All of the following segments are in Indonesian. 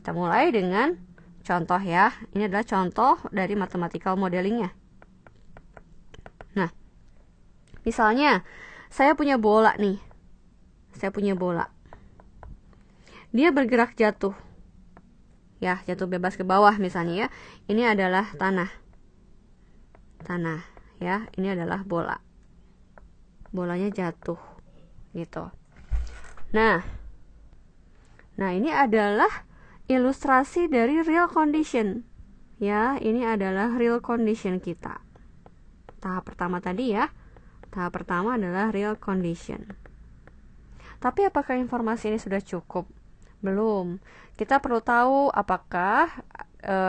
Kita mulai dengan contoh ya. Ini adalah contoh dari mathematical modelingnya. Nah, misalnya saya punya bola nih. Saya punya bola. Dia bergerak jatuh. Ya, jatuh bebas ke bawah misalnya ya. Ini adalah tanah. Tanah ya, ini adalah bola. Bolanya jatuh gitu. Nah, ini adalah ilustrasi dari real condition. Ya, ini adalah real condition kita. Tahap pertama tadi ya. Tahap pertama adalah real condition. Tapi apakah informasi ini sudah cukup? Belum. Kita perlu tahu apakah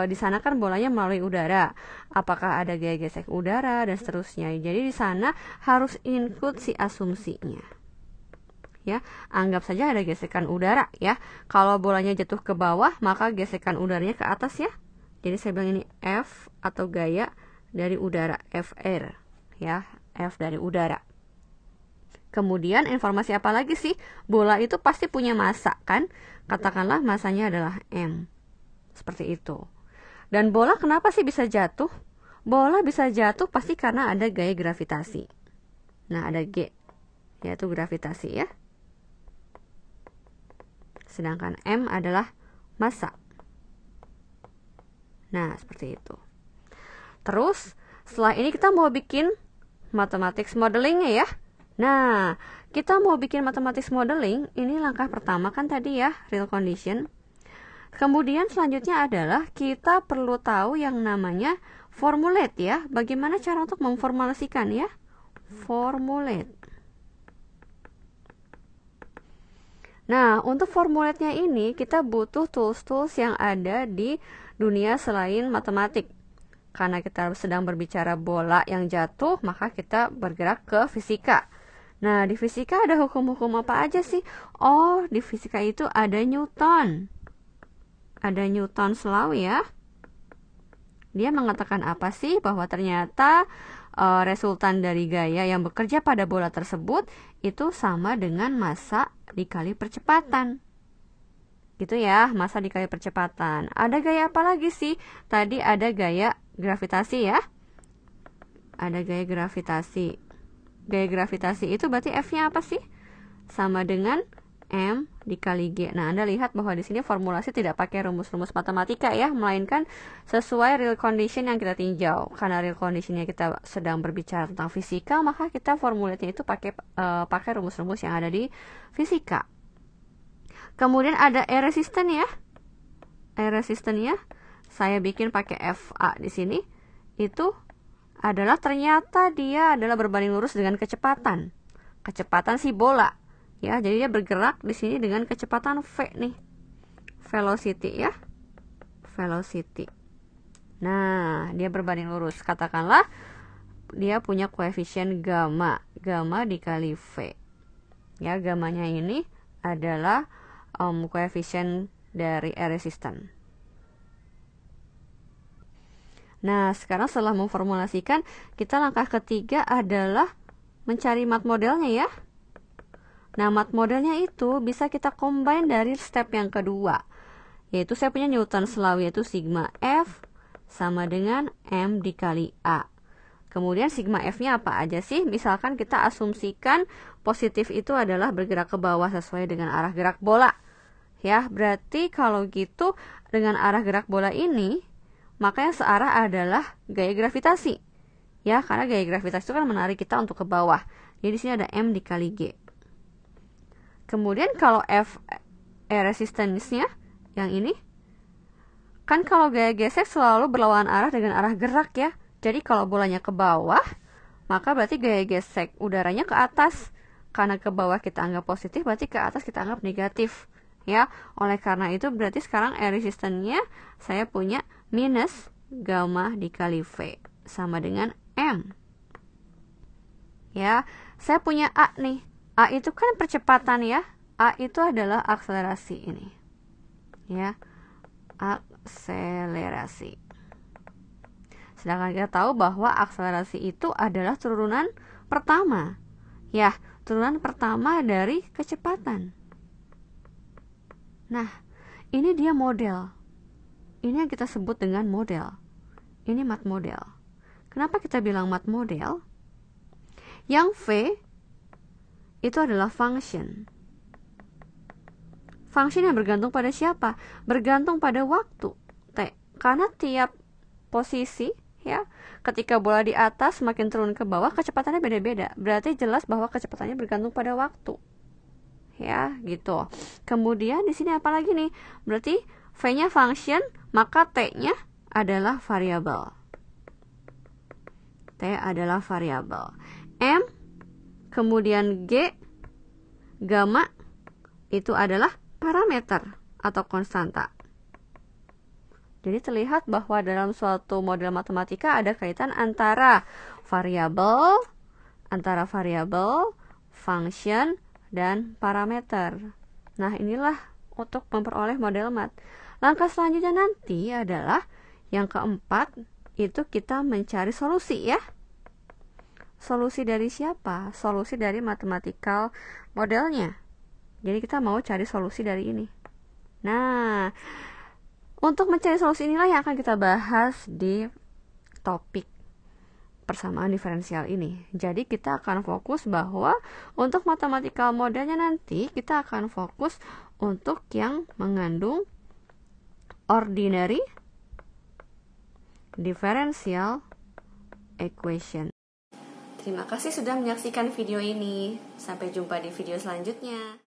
di sana kan bolanya melalui udara. Apakah ada gaya gesek udara dan seterusnya. Jadi di sana harus include si asumsinya. Ya, anggap saja ada gesekan udara ya. Kalau bolanya jatuh ke bawah, maka gesekan udaranya ke atas ya. Jadi saya bilang ini F atau gaya dari udara, FR ya, F dari udara. Kemudian informasi apa lagi sih? Bola itu pasti punya massa kan? Katakanlah massanya adalah M. Seperti itu. Dan bola kenapa sih bisa jatuh? Bola bisa jatuh pasti karena ada gaya gravitasi. Nah, ada G, yaitu gravitasi ya. Sedangkan M adalah massa. Nah, seperti itu. Terus, setelah ini kita mau bikin mathematics modelingnya ya. Nah, kita mau bikin mathematics modeling, ini langkah pertama kan tadi ya, real condition. Kemudian selanjutnya adalah kita perlu tahu yang namanya formulate ya. Bagaimana cara untuk memformulasikan ya? Formulate. Nah, untuk formulate-nya ini kita butuh tools-tools yang ada di dunia selain matematik. Karena kita sedang berbicara bola yang jatuh, maka kita bergerak ke fisika. Nah, di fisika ada hukum-hukum apa aja sih? Oh, di fisika itu ada Newton. Ada Newton's law ya. Dia mengatakan apa sih? Bahwa ternyata resultan dari gaya yang bekerja pada bola tersebut itu sama dengan massa dikali percepatan. Gitu ya, massa dikali percepatan. Ada gaya apa lagi sih? Tadi ada gaya gravitasi ya. Ada gaya gravitasi. Gaya gravitasi itu berarti F-nya apa sih? Sama dengan M dikali G. Nah, Anda lihat bahwa di sini formulasi tidak pakai rumus-rumus matematika ya, melainkan sesuai real condition yang kita tinjau. Karena real conditionnya kita sedang berbicara tentang fisika, maka kita formulasinya itu pakai rumus-rumus yang ada di fisika. Kemudian ada air resistant ya. Air resistant ya. Saya bikin pakai FA di sini. Itu adalah ternyata dia adalah berbanding lurus dengan kecepatan. Kecepatan si bola. Ya, jadi dia bergerak di sini dengan kecepatan V nih. Velocity ya. Velocity. Nah, dia berbanding lurus. Katakanlah dia punya koefisien gamma. Gamma dikali V. Ya, gammanya ini adalah koefisien dari air resistant. Nah, sekarang setelah memformulasikan, kita langkah ketiga adalah mencari mat modelnya ya. Nah, mat modelnya itu bisa kita combine dari step yang kedua. Yaitu saya punya Newton's law, yaitu sigma F sama dengan M dikali A. Kemudian sigma F-nya apa aja sih? Misalkan kita asumsikan positif itu adalah bergerak ke bawah sesuai dengan arah gerak bola. Ya, berarti kalau gitu dengan arah gerak bola ini, maka yang searah adalah gaya gravitasi. Ya, karena gaya gravitasi itu kan menarik kita untuk ke bawah. Jadi di sini ada M dikali G. Kemudian kalau F air resistance-nya yang ini, kan kalau gaya gesek selalu berlawanan arah dengan arah gerak ya. Jadi kalau bolanya ke bawah, maka berarti gaya gesek udaranya ke atas. Karena ke bawah kita anggap positif, berarti ke atas kita anggap negatif. Ya, oleh karena itu berarti sekarang air resistance-nya saya punya minus gamma dikali V sama dengan M. Ya, saya punya A nih. A itu kan percepatan ya. A itu adalah akselerasi ini. Ya, akselerasi. Sedangkan kita tahu bahwa akselerasi itu adalah turunan pertama. Ya, turunan pertama dari kecepatan. Nah, Ini dia model. Ini yang kita sebut dengan model. Ini mat model. Kenapa kita bilang mat model? Yang V itu adalah function. Function yang bergantung pada siapa? Bergantung pada waktu, T. Karena tiap posisi, ya, ketika bola di atas semakin turun ke bawah, kecepatannya beda-beda. Berarti jelas bahwa kecepatannya bergantung pada waktu. Ya, gitu. Kemudian di sini apa lagi nih? Berarti V-nya function, maka T-nya adalah variabel. T adalah variabel. M, kemudian G, gamma, itu adalah parameter atau konstanta. Jadi terlihat bahwa dalam suatu model matematika ada kaitan antara variabel, function, dan parameter. Nah, inilah untuk memperoleh model mat. Langkah selanjutnya nanti adalah yang keempat, itu kita mencari solusi, ya. Solusi dari siapa? Solusi dari mathematical modelnya. Jadi kita mau cari solusi dari ini. Nah, untuk mencari solusi inilah yang akan kita bahas di topik persamaan diferensial ini. Jadi kita akan fokus bahwa untuk mathematical modelnya nanti kita akan fokus untuk yang mengandung ordinary differential equation. Terima kasih sudah menyaksikan video ini. Sampai jumpa di video selanjutnya.